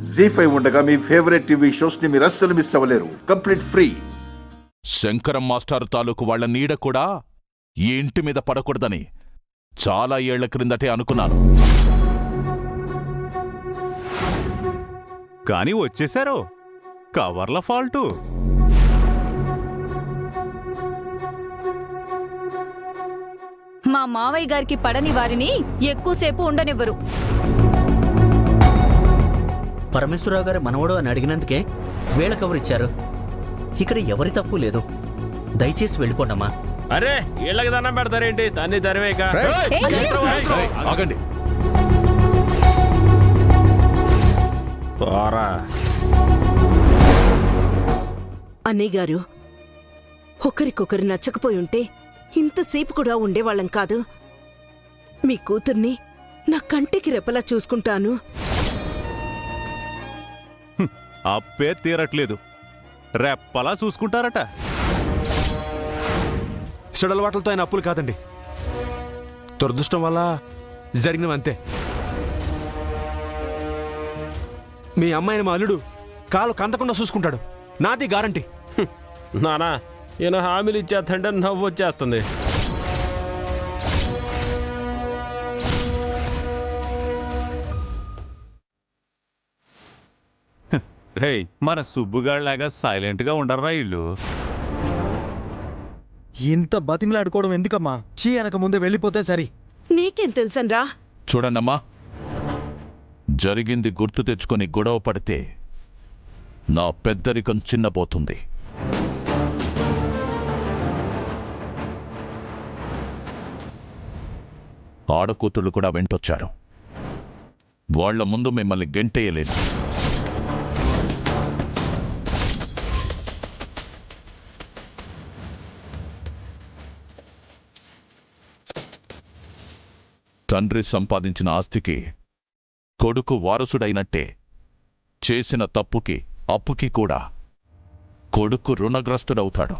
జీ5 ఉండగా మీ favourite TV shows ని మీరు అస్సలు మిస్ అవ్వలేరు. Complete free. శంకరం మాస్టారు తాలూకు వాళ్ల నీడ కూడా ఈ ఇంటి మీద పడకూడదని చాలా ఏళ్ల క్రిందటే అనుకున్నాను. కానీ వచ్చేశారు. కవర్ల ఫాల్టు. మా మావయ్య గారికి పడని వారిని ఎక్కువసేపు ఉండనివ్వరు. పరమేశ్వరరావు గారు మనవడు అని అడిగినందుకే వేళ కవరిచ్చారు. ఇక్కడ ఎవరి తప్పు లేదు. దయచేసి వెళ్ళిపోండమ్మా. అరే ఇళ్ళకి దండం పెడతారేంటి? దాన్ని తరివేక ఆగండి. అన్నయ్య గారు, ఒకరికొకరు నచ్చకపోయి ఉంటే ఇంతసేపు కూడా ఉండేవాళ్ళం కాదు. మీ కూతుర్ని నా కంటికి రెప్పలా చూసుకుంటాను. అప్పే తీరట్లేదు, రెప్పలా చూసుకుంటారట. చెడలవాట్లతో ఆయన అప్పులు కాదండి, దురదృష్టం వల్ల జరిగినవంతే. మీ అమ్మాయిని మా అల్లుడు కాలు కందకుండా చూసుకుంటాడు, నాది గ్యారంటీ. నానా ఈయన హామీలు ఇచ్చేస్తంటే నవ్వు వచ్చేస్తుంది. రే, మన సుబ్బుగాళ్ళలాగా సైలెంట్ గా ఉండర్రా ఇల్లు. ఇంత బతిమిలాడుకోవడం ఎందుకమ్మా? చీ అనక ముందే వెళ్ళిపోతే సరి. నీకేం తెలుసన్రా? చూడండమ్మా, జరిగింది గుర్తు తెచ్చుకొని గొడవ పడితే నా పెద్దరికం చిన్నబోతుంది. ఆడకూతుళ్ళు కూడా వెంటొచ్చారు. వాళ్ల ముందు మిమ్మల్ని గెంటేయలేను. తండ్రి సంపాదించిన ఆస్తికి కొడుకు వారసుడైనట్టే చేసిన తప్పుకి అప్పుకి కూడా కొడుకు రుణగ్రస్తుడవుతాడు.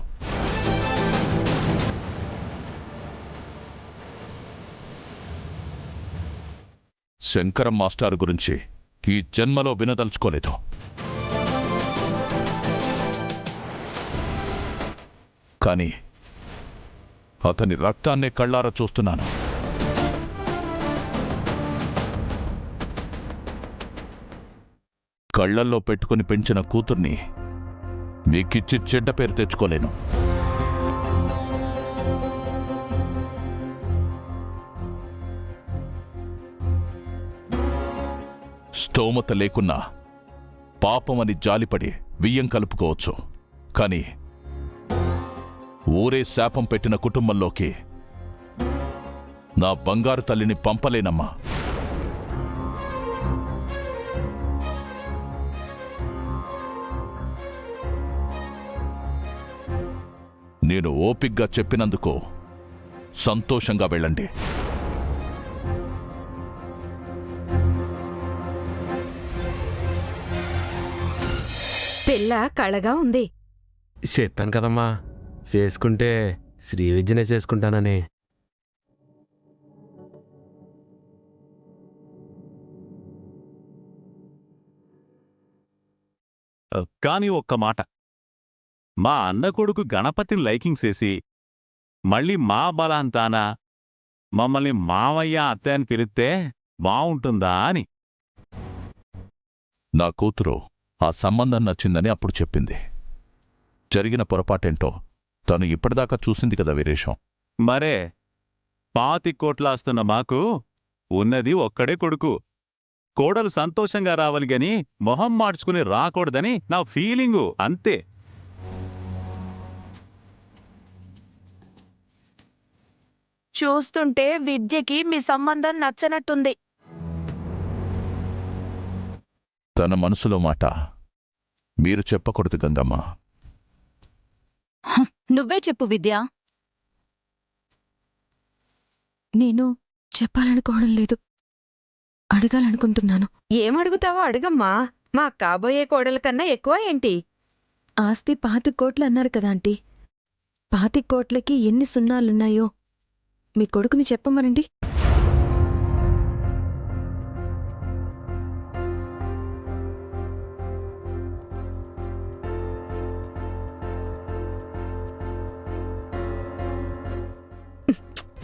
శంకరం మాస్టారు గురించి ఈ జన్మలో వినదలుచుకోలేదు. కానీ అతని రక్తాన్నే కళ్ళారా చూస్తున్నాను. కళ్లల్లో పెట్టుకుని పెంచిన కూతుర్ని మీకిచ్చి చెడ్డ పేరు తెచ్చుకోలేను. స్తోమత లేకున్నా పాపమని జాలిపడి బియ్యం కలుపుకోవచ్చు, కాని ఊరే శాపం పెట్టిన కుటుంబంలోకి నా బంగారు తల్లిని పంపలేనమ్మా. నేను ఓపిగ్గా చెప్పినందుకు సంతోషంగా వెళ్ళండి. పిల్ల కళగా ఉంది. చెప్పాను కదమ్మా, చేసుకుంటే శ్రీ విద్యనే చేసుకుంటానని. కాని ఒక్క మాట, మా అన్న కొడుకు గణపతిని లైకింగ్ చేసి మళ్ళీ మా బలాంతానా మమ్మల్ని మావయ్య అత్తే అని పిలిస్తే బావుంటుందా అని. నా కూతురు ఆ సంబంధం నచ్చిందని అప్పుడు చెప్పింది. జరిగిన పొరపాటేంటో తను ఇప్పటిదాకా చూసింది కదా వీరేశం. మరే 25 కోట్లాస్తున్న మాకు ఉన్నది ఒక్కడే కొడుకు. కోడలు సంతోషంగా రావాలి గని మొహం మార్చుకుని రాకూడదని నా ఫీలింగు, అంతే. చూస్తుంటే విద్యకి మీ సంబంధం నచ్చనట్టుంది. తన మనసులో మాట మీరు చెప్పకూడదు గంగమ్మ. నువ్వే చెప్పు విద్య. నేను చెప్పాలనుకోవడం లేదు, అడగాలనుకుంటున్నాను. ఏమడుగుతావో అడుగమ్మా. మా కాబోయే కోడల కన్నా ఎక్కువ ఏంటి? ఆస్తి 25 కోట్లు అన్నారు కదా ఆంటీ. 25 కోట్లకి ఎన్ని సున్నాలున్నాయో మీ కొడుకుని చెప్పమనండి.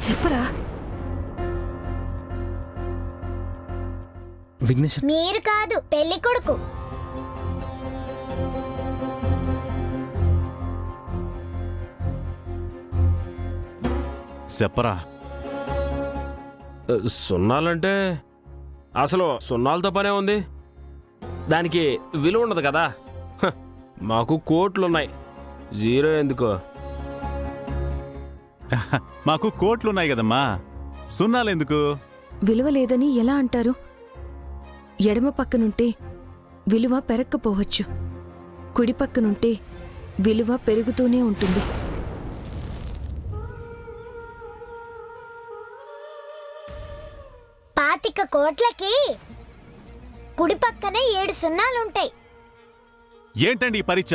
చెప్పరా. విఘ్నేశ్వర్ మీరు కాదు, పెళ్లి కొడుకు. చెప్పరా. సున్నాలంటే అసలు సున్నాలతో పనే ఉంది. దానికి విలువ ఉండదు కదా. హ, మాకు కోట్లున్నాయి, జీరో ఎందుకో. మాకు కోట్లున్నాయి కదమ్మా, సున్నాలెందుకు? విలువ లేదని ఎలా అంటారు? ఎడమ పక్కనుంటే విలువ పెరక్కపోవచ్చు, కుడి పక్కనుంటే విలువ పెరుగుతూనే ఉంటుంది. పాతిక కోట్లకి కుడి పక్కనే 7 సున్నాలుంటాయి. ఏంటండి ఈ పరీక్ష?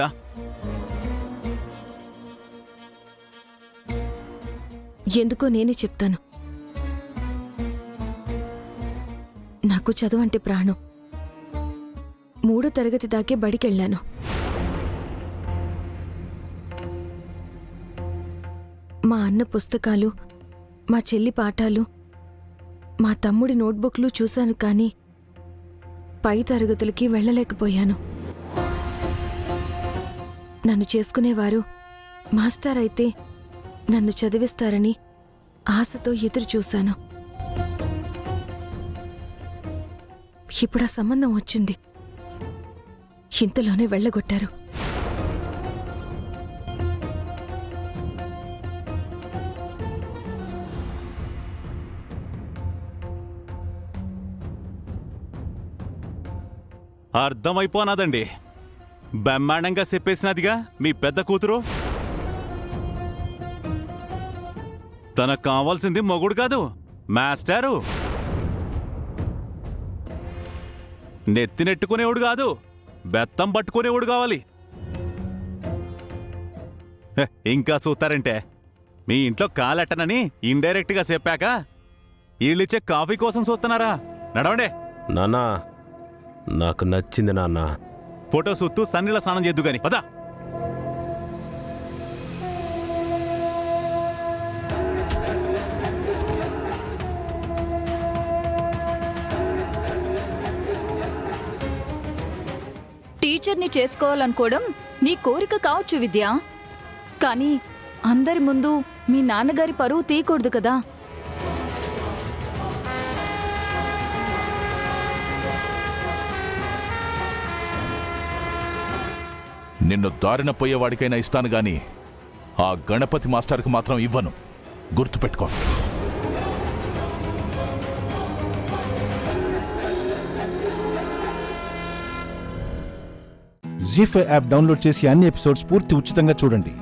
ఎందుకో నేనే చెప్తాను. నాకు చదువు అంటే ప్రాణం. 3వ తరగతి దాకే బడికెళ్ళాను. మా అన్న పుస్తకాలు, మా చెల్లి పాఠాలు, మా తమ్ముడి నోట్బుక్లు చూశాను, కానీ పై తరగతులకి వెళ్ళలేకపోయాను. నన్ను చేసుకునేవారు మాస్టర్ అయితే నన్ను చదివిస్తారని ఆశతో ఎదురు చూశాను. ఇప్పుడు ఆ సంబంధం వచ్చింది, ఇంతలోనే వెళ్ళగొట్టారు. అర్థమైపోనాదండి. బ్రహ్మాండంగా చెప్పేసినదిగా మీ పెద్ద కూతురు. తనకు కావాల్సింది మొగుడు కాదు, మాస్టారు. నెత్తినెట్టుకునేవాడు కాదు, బెత్తం పట్టుకునేవాడు కావాలి. హె, ఇంకా చూస్తారంటే మీ ఇంట్లో కాలెట్టనని ఇండైరెక్ట్గా చెప్పాక వీళ్ళిచ్చే కాఫీ కోసం చూస్తున్నారా? నడవండే. నాన్నా, నాకు నచ్చింది నాన్న. ఫోటో సుత్తూ సన్నీళ్ళ స్నానం చేద్దు గాని పదా. టీచర్ని చేసుకోవాలనుకోవడం నీ కోరిక కావచ్చు విద్య, కానీ అందరి ముందు మీ నాన్నగారి పరువు తీయకూడదు కదా. నిన్ను దారిన పోయేవాడికైనా ఇస్తాను గాని ఆ గణపతి మాస్టర్కి మాత్రం ఇవ్వను, గుర్తుపెట్టుకో. జీ5 యాప్ డౌన్లోడ్ చేసి అన్ని ఎపిసోడ్స్ పూర్తి ఉచితంగా చూడండి.